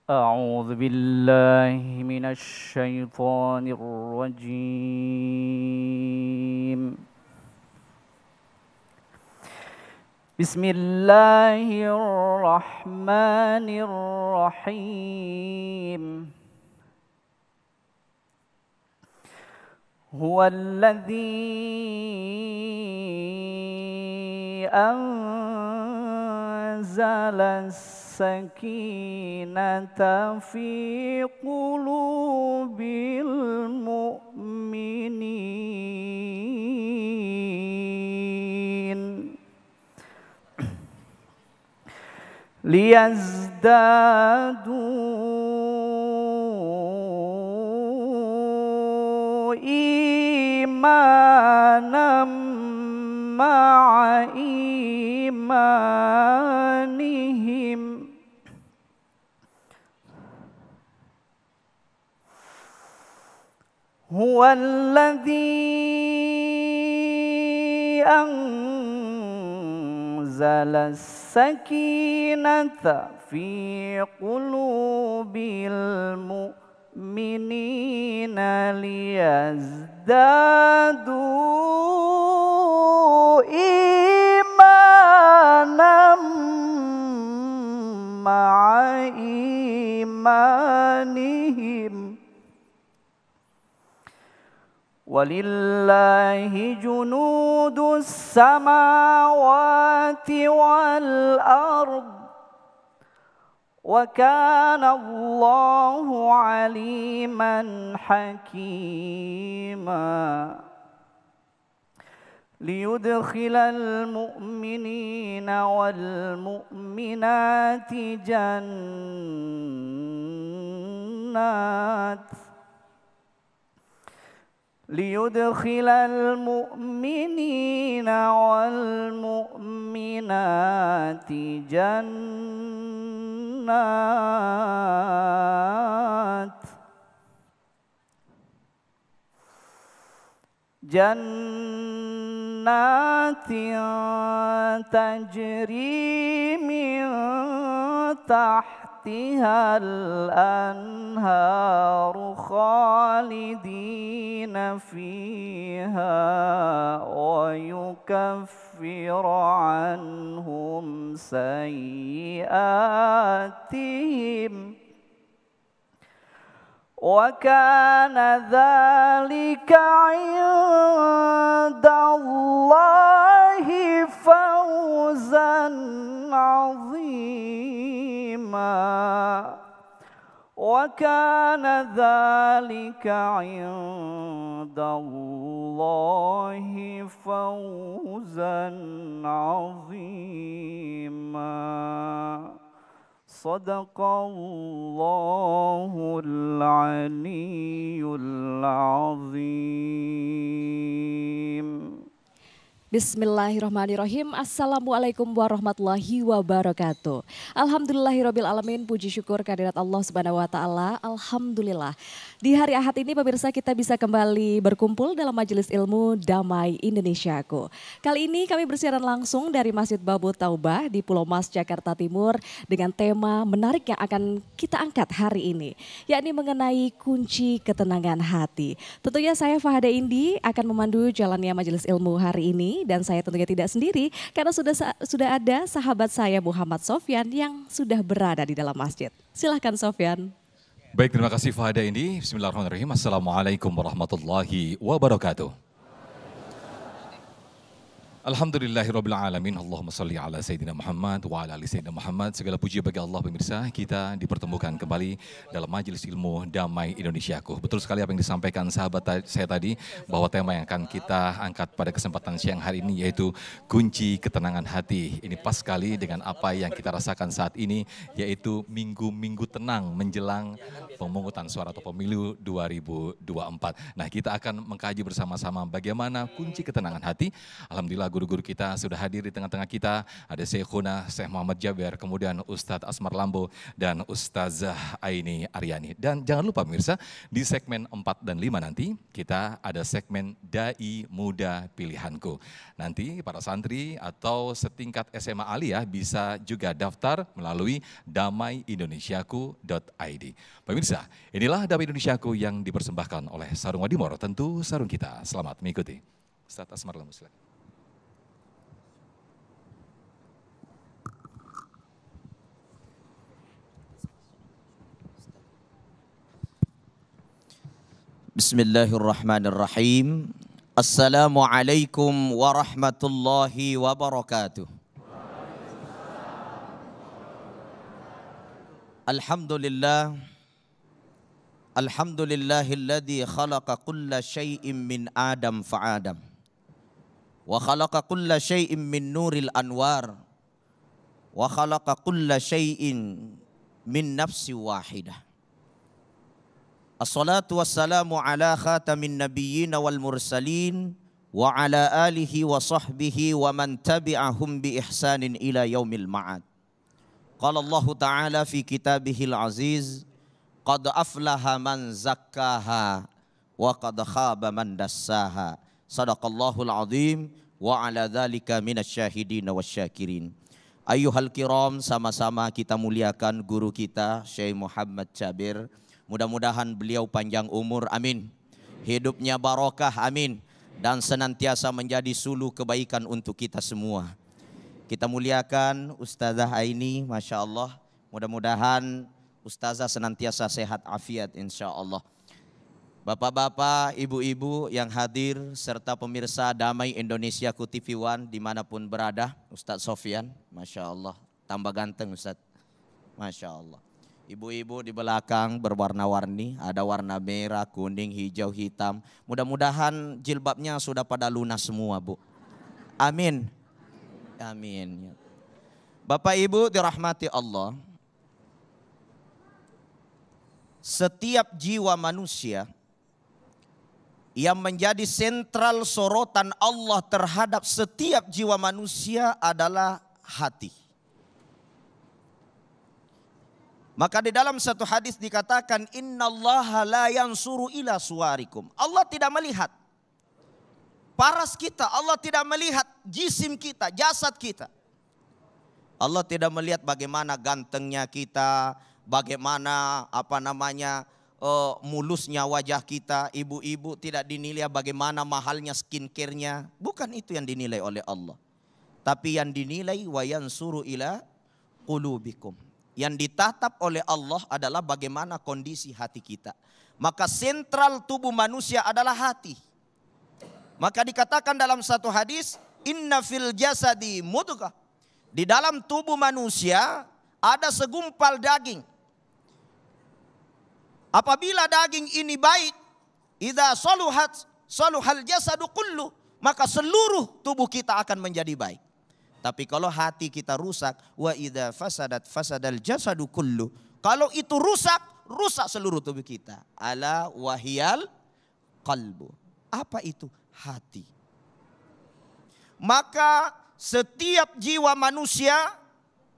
أعوذ بالله من الشيطان الرجيم. بسم الله الرحمن الرحيم. هو الذي أنزل السكينة في قلوب المؤمنين ليزدادوا إيمانا مع إيمانهم هو الذي أنزل السكينة في قلوب المؤمنين ليزدادوا إيمانا مع إيمانهم ولله جنود السماوات والأرض وكان الله عليما حكيما ليدخل المؤمنين والمؤمنات جنات تجري من تحتها الأنهار خالدين فيها ويكفر عنهم سيئاتهم وكان ذلك عند الله فوزا عظيما وكان ذلك عند الله فوزا عظيما صدق الله العلي العظيم. Bismillahirrahmanirrahim. Assalamualaikum warahmatullahi wabarakatuh. Alhamdulillahirabbil alamin. Puji syukur kehadirat Allah Subhanahu wa taala. Alhamdulillah. Di hari Ahad ini pemirsa kita bisa kembali berkumpul dalam majelis ilmu Damai Indonesiaku. Kali ini kami bersiaran langsung dari Masjid Babut Taubah di Pulau Mas, Jakarta Timur dengan tema menarik yang akan kita angkat hari ini, yakni mengenai kunci ketenangan hati. Tentunya saya Fahada Indi akan memandu jalannya majelis ilmu hari ini. Dan saya tentunya tidak sendiri karena sudah ada sahabat saya Muhammad Sofyan yang sudah berada di dalam masjid. Silahkan Sofyan. Baik, terima kasih Fahada Indi. Bismillahirrahmanirrahim. Assalamualaikum warahmatullahi wabarakatuh. Alhamdulillahirrabbilalamin. Allahumma salli ala Sayyidina Muhammad wa ala ali Sayyidina Muhammad. Segala puji bagi Allah pemirsa, kita dipertemukan kembali dalam majelis ilmu Damai Indonesiaku. Betul sekali apa yang disampaikan sahabat saya tadi, bahwa tema yang akan kita angkat pada kesempatan siang hari ini yaitu kunci ketenangan hati. Ini pas sekali dengan apa yang kita rasakan saat ini, yaitu minggu-minggu tenang menjelang pemungutan suara atau pemilu 2024. Nah, kita akan mengkaji bersama-sama bagaimana kunci ketenangan hati. Alhamdulillah guru-guru kita sudah hadir di tengah-tengah kita. Ada Syekhuna, Syekh Muhammad Jaber, kemudian Ustadz Asmar Lambo, dan Ustazah Aini Aryani. Dan jangan lupa pemirsa, di segmen 4 dan 5 nanti kita ada segmen Dai Muda Pilihanku. Nanti para santri atau setingkat SMA Aliyah bisa juga daftar melalui damaiindonesiaku.id. Pemirsa, inilah Damai Indonesiaku yang dipersembahkan oleh Sarung Wadimor, tentu sarung kita. Selamat mengikuti. Ustadz Asmar Lambo, silakan. Bismillahirrahmanirrahim. Assalamualaikum warahmatullahi wabarakatuh. Alhamdulillah. Alhamdulillahilladzi khalaqa kulla syai'in min Adam fa'adam. Wa khalaqa kulla syai'in min nuril anwar. Wa khalaqa kulla syai'in min nafsi wahidah. Assalatu wassalamu ala khatamin nabiyyin wal mursalin wa ala alihi wa sahbihi wa man tabi'ahum bi ihsanin ila yaumil ma'ad. Qala Allah Ta'ala fi kitabihil aziz, qad aflaha man zakkaha wa qad khaba man dassaha. Sadaqallahul azim wa ala dzalika minasyahidin wasyakirin. Ayyuhal kiram, sama-sama kita muliakan guru kita Syekh Muhammad Jaber. Mudah-mudahan beliau panjang umur, amin. Hidupnya barokah, amin. Dan senantiasa menjadi sulu kebaikan untuk kita semua. Kita muliakan Ustazah Aini, Masya Allah. Mudah-mudahan Ustazah senantiasa sehat afiat insya Allah. Bapak-bapak, ibu-ibu yang hadir, serta pemirsa Damai Indonesiaku TV One dimanapun berada. Ustadz Sofyan, Masya Allah. Tambah ganteng Ustadz, Masya Allah. Ibu-ibu di belakang berwarna-warni, ada warna merah, kuning, hijau, hitam. Mudah-mudahan jilbabnya sudah pada lunas semua, Bu. Amin. Amin. Bapak Ibu dirahmati Allah. Setiap jiwa manusia yang menjadi sentral sorotan Allah terhadap setiap jiwa manusia adalah hati. Maka di dalam satu hadis dikatakan, innallaha la yansuru ila suwarikum. Allah tidak melihat paras kita, Allah tidak melihat jisim kita, jasad kita. Allah tidak melihat bagaimana gantengnya kita, bagaimana mulusnya wajah kita. Ibu-ibu tidak dinilai bagaimana mahalnya skincare-nya. Bukan itu yang dinilai oleh Allah. Tapi yang dinilai wa yansuru ila qulubikum. Yang ditatap oleh Allah adalah bagaimana kondisi hati kita. Maka sentral tubuh manusia adalah hati. Maka dikatakan dalam satu hadis, inna fil jasadi mudghah. Di dalam tubuh manusia ada segumpal daging. Apabila daging ini baik, idza saluhat saluhal jasadu kullu, maka seluruh tubuh kita akan menjadi baik. Tapi kalau hati kita rusak, wa idza fasadat fasadal jasadu kullu. Kalau itu rusak, rusak seluruh tubuh kita. Ala wahiyal qalbu. Apa itu? Hati. Maka setiap jiwa manusia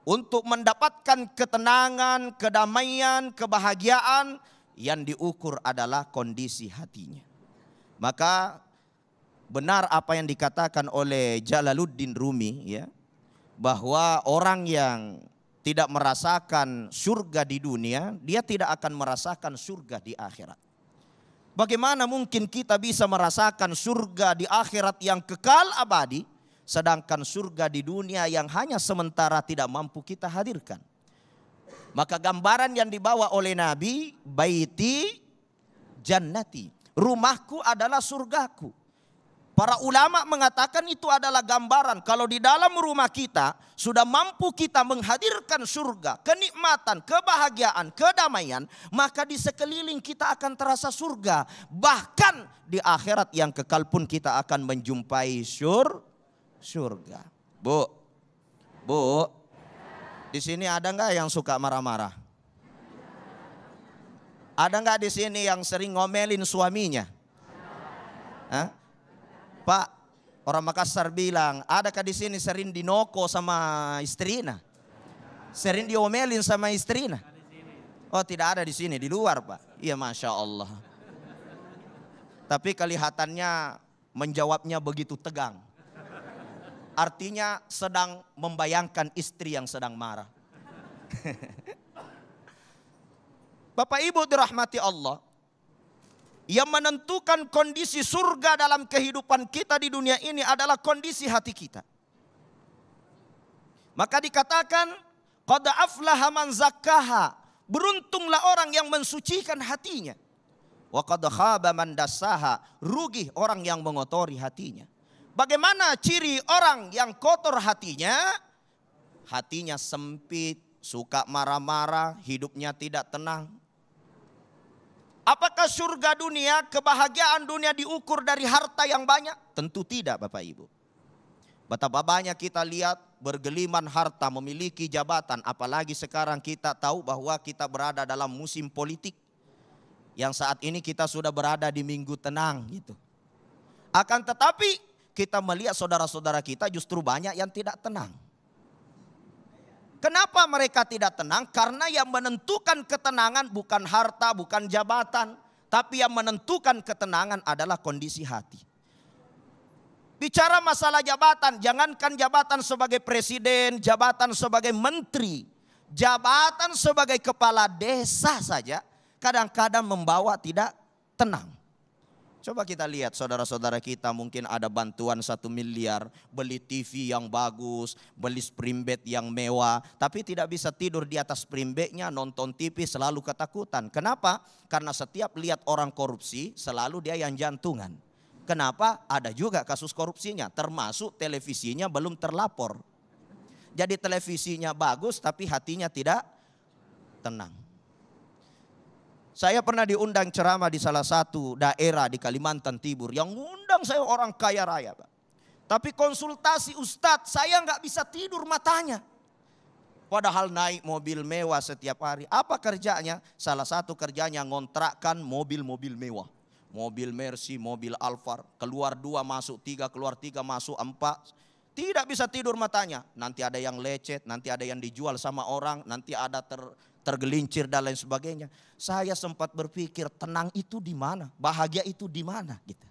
untuk mendapatkan ketenangan, kedamaian, kebahagiaan yang diukur adalah kondisi hatinya. Maka benar apa yang dikatakan oleh Jalaluddin Rumi, ya, bahwa orang yang tidak merasakan surga di dunia, dia tidak akan merasakan surga di akhirat. Bagaimana mungkin kita bisa merasakan surga di akhirat yang kekal abadi, sedangkan surga di dunia yang hanya sementara tidak mampu kita hadirkan? Maka gambaran yang dibawa oleh Nabi, baiti jannati, rumahku adalah surgaku. Para ulama mengatakan itu adalah gambaran kalau di dalam rumah kita sudah mampu kita menghadirkan surga, kenikmatan, kebahagiaan, kedamaian, maka di sekeliling kita akan terasa surga. Bahkan di akhirat yang kekal pun kita akan menjumpai surga. Bu, di sini ada nggak yang suka marah-marah? Ada nggak di sini yang sering ngomelin suaminya? Hah? Pak, Orang Makassar bilang, adakah di sini sering dinoko sama istrinya? Sering diomelin sama istrinya? Oh, tidak ada di sini, di luar, Pak. Iya, Masya Allah. Tapi kelihatannya menjawabnya begitu tegang. Artinya sedang membayangkan istri yang sedang marah. Bapak Ibu dirahmati Allah, yang menentukan kondisi surga dalam kehidupan kita di dunia ini adalah kondisi hati kita. Maka dikatakan, qad aflaha man zakkaha, beruntunglah orang yang mensucikan hatinya. Wa qad khaba man dassaha, rugi orang yang mengotori hatinya. Bagaimana ciri orang yang kotor hatinya? Hatinya sempit, suka marah-marah, hidupnya tidak tenang. Apakah surga dunia, kebahagiaan dunia diukur dari harta yang banyak? Tentu tidak, Bapak Ibu. Betapa banyak kita lihat bergeliman harta, memiliki jabatan. Apalagi sekarang kita tahu bahwa kita berada dalam musim politik. Yang saat ini kita sudah berada di minggu tenang gitu. Akan tetapi kita melihat saudara-saudara kita justru banyak yang tidak tenang. Kenapa mereka tidak tenang? Karena yang menentukan ketenangan bukan harta, bukan jabatan. Tapi yang menentukan ketenangan adalah kondisi hati. Bicara masalah jabatan, jangankan jabatan sebagai presiden, jabatan sebagai menteri, jabatan sebagai kepala desa saja kadang-kadang membawa tidak tenang. Coba kita lihat saudara-saudara kita mungkin ada bantuan 1 miliar, beli TV yang bagus, beli spring bed yang mewah. Tapi tidak bisa tidur di atas spring bednya, nonton TV selalu ketakutan. Kenapa? Karena setiap lihat orang korupsi selalu dia yang jantungan. Kenapa? Ada juga kasus korupsinya, termasuk televisinya belum terlapor. Jadi televisinya bagus tapi hatinya tidak tenang. Saya pernah diundang ceramah di salah satu daerah di Kalimantan Timur. Yang ngundang saya orang kaya raya, Pak. Tapi konsultasi ustadz, saya nggak bisa tidur matanya. Padahal naik mobil mewah setiap hari. Apa kerjanya? Salah satu kerjanya ngontrakkan mobil-mobil mewah. Mobil Mercy, mobil Alphard. Keluar 2 masuk 3, keluar 3 masuk 4. Tidak bisa tidur matanya. Nanti ada yang lecet, nanti ada yang dijual sama orang, nanti ada tergelincir dan lain sebagainya. Saya sempat berpikir tenang itu di mana? Bahagia itu di mana? Gitu.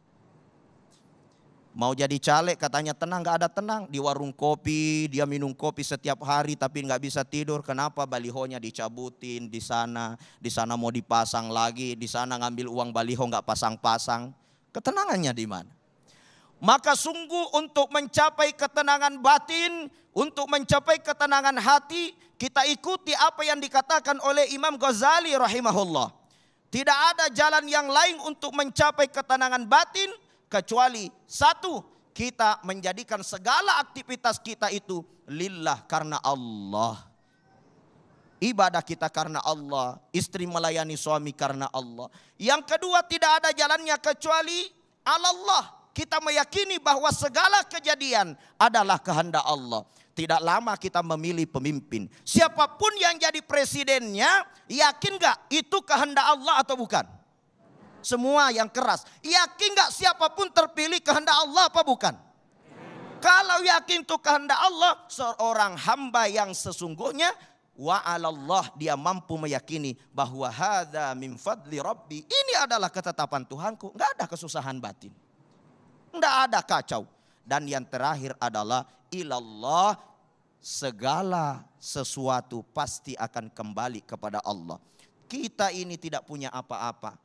Mau jadi caleg katanya tenang, gak ada tenang. Di warung kopi, dia minum kopi setiap hari tapi gak bisa tidur. Kenapa? Balihonya dicabutin di sana mau dipasang lagi, di sana ngambil uang baliho gak pasang-pasang. Ketenangannya di mana? Maka sungguh untuk mencapai ketenangan batin, untuk mencapai ketenangan hati, kita ikuti apa yang dikatakan oleh Imam Ghazali rahimahullah. Tidak ada jalan yang lain untuk mencapai ketenangan batin kecuali satu, kita menjadikan segala aktivitas kita itu lillah, karena Allah. Ibadah kita karena Allah, istri melayani suami karena Allah. Yang kedua, tidak ada jalannya kecuali Allah. Kita meyakini bahwa segala kejadian adalah kehendak Allah. Tidak lama kita memilih pemimpin. Siapapun yang jadi presidennya, yakin gak itu kehendak Allah atau bukan? Semua yang keras. Yakin gak siapapun terpilih kehendak Allah apa bukan? Kalau yakin itu kehendak Allah, seorang hamba yang sesungguhnya, wa'alallah, dia mampu meyakini bahwa hadza min fadli rabbi. Ini adalah ketetapan Tuhanku. Gak ada kesusahan batin. Tidak ada kacau. Dan yang terakhir adalah ilallah, segala sesuatu pasti akan kembali kepada Allah. Kita ini tidak punya apa-apa.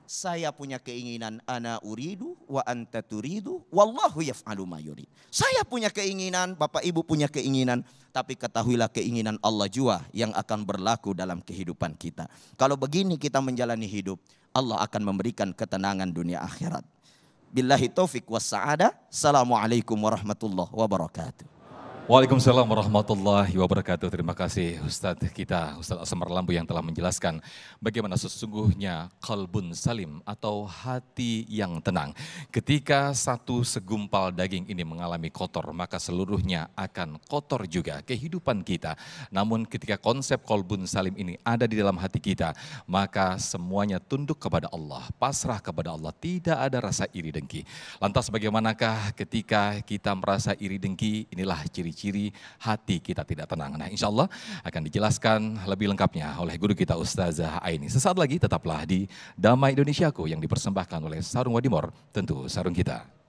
Saya punya keinginan, ana uridu wa anta turidu wallahu yaf'alu ma yurid. Saya punya keinginan, Bapak Ibu punya keinginan, tapi ketahuilah keinginan Allah jua yang akan berlaku dalam kehidupan kita. Kalau begini kita menjalani hidup, Allah akan memberikan ketenangan dunia akhirat. Billahi taufik was sa'adah. Assalamualaikum warahmatullahi wabarakatuh. Waalaikumsalam warahmatullahi wabarakatuh. Terima kasih Ustadz kita, Ustadz Asmar Lambu yang telah menjelaskan bagaimana sesungguhnya qalbun salim atau hati yang tenang. Ketika satu segumpal daging ini mengalami kotor, maka seluruhnya akan kotor juga kehidupan kita. Namun ketika konsep qalbun salim ini ada di dalam hati kita, maka semuanya tunduk kepada Allah, pasrah kepada Allah, tidak ada rasa iri dengki. Lantas bagaimanakah ketika kita merasa iri dengki? Inilah ciri-ciri hati kita tidak tenang. Nah, insya Allah akan dijelaskan lebih lengkapnya oleh guru kita Ustazah Aini. Sesaat lagi tetaplah di Damai Indonesiaku yang dipersembahkan oleh Sarung Wadimor, tentu sarung kita.